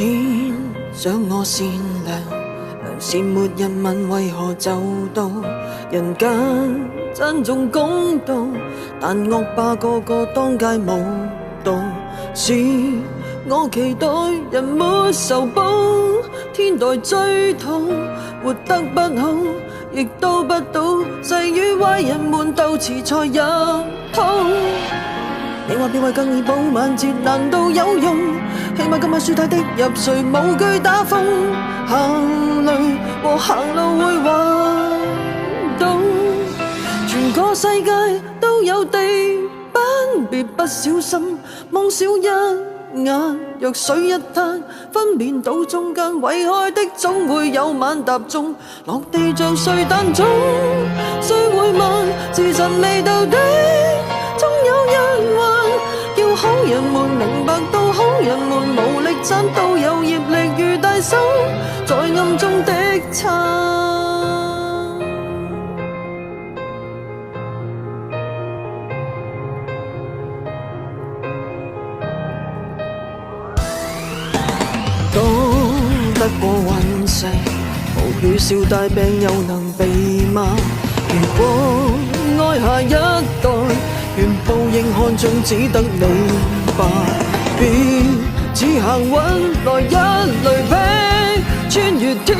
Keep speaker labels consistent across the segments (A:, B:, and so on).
A: 天想我善良，良善沒人問為何就到人間珍重公道，但惡霸個個當街舞蹈。是我期待人沒仇報，天台追討，活得不好亦都不到，誓與壞人們鬥詞才入土。你話變壞更易補晚節難道有用？起碼今晚舒泰的入睡，無懼打風，行雷和行路會滑倒。全個世界都有地板，別不小心望少一眼。若水一灘，分辨到中間遺害的總會有晚踏中，落地像碎彈種。誰會問時辰未到的，總有人還要好人們明白到好人們無力撐，都有業力如大手在暗中的撐。都得過隕石，無語笑大病又能避嗎？如果愛下一代，願報應看中只得你吧。別只行運來一雷劈，穿越天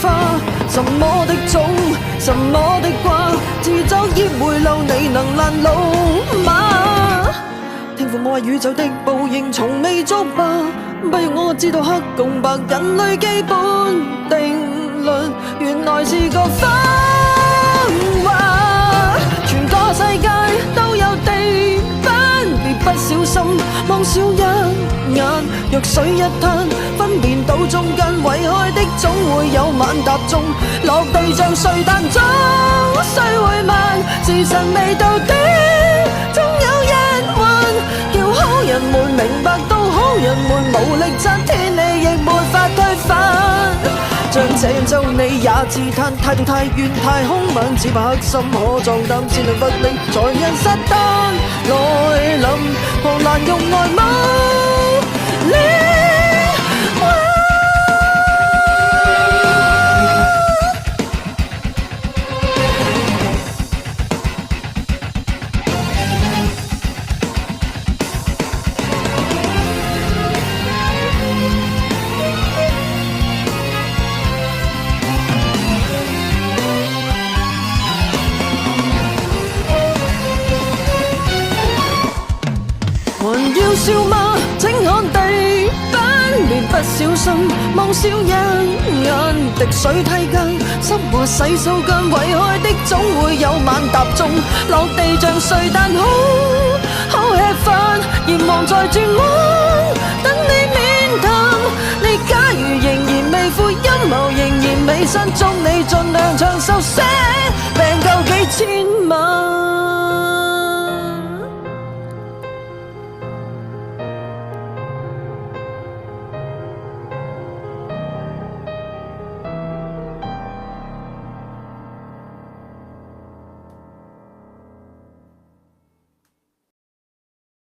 A: 花。什麼的種，什麼的瓜，自作業回流你能攔路嗎？聽父母話宇宙的報應從未作罷，不如我知道黑共白人類基本定律，原來是個謊話。全個世界都有地板，別不小心望少一眼。若水一灘，分辨到中間遺害的總會有晚踏中，落地像碎彈種。誰會問時辰未到的，總有人還叫好人們明白到好人們無力撐，天理亦沒法推翻。像這樣就你也自嘆，態度太遠太兇猛，只怕黑心可壯膽，先能不力在人實彈來臨，何難用愛無力。還要笑嗎？請看地板，別不小心望少一眼。滴水梯間，濕和洗手間，遺害的總會有晚踏中，落地像碎彈好吃飯，嚴望在轉彎，等你面談。你假如仍然未悔，陰謀仍然未散，祝你盡量長壽些，病夠幾千萬。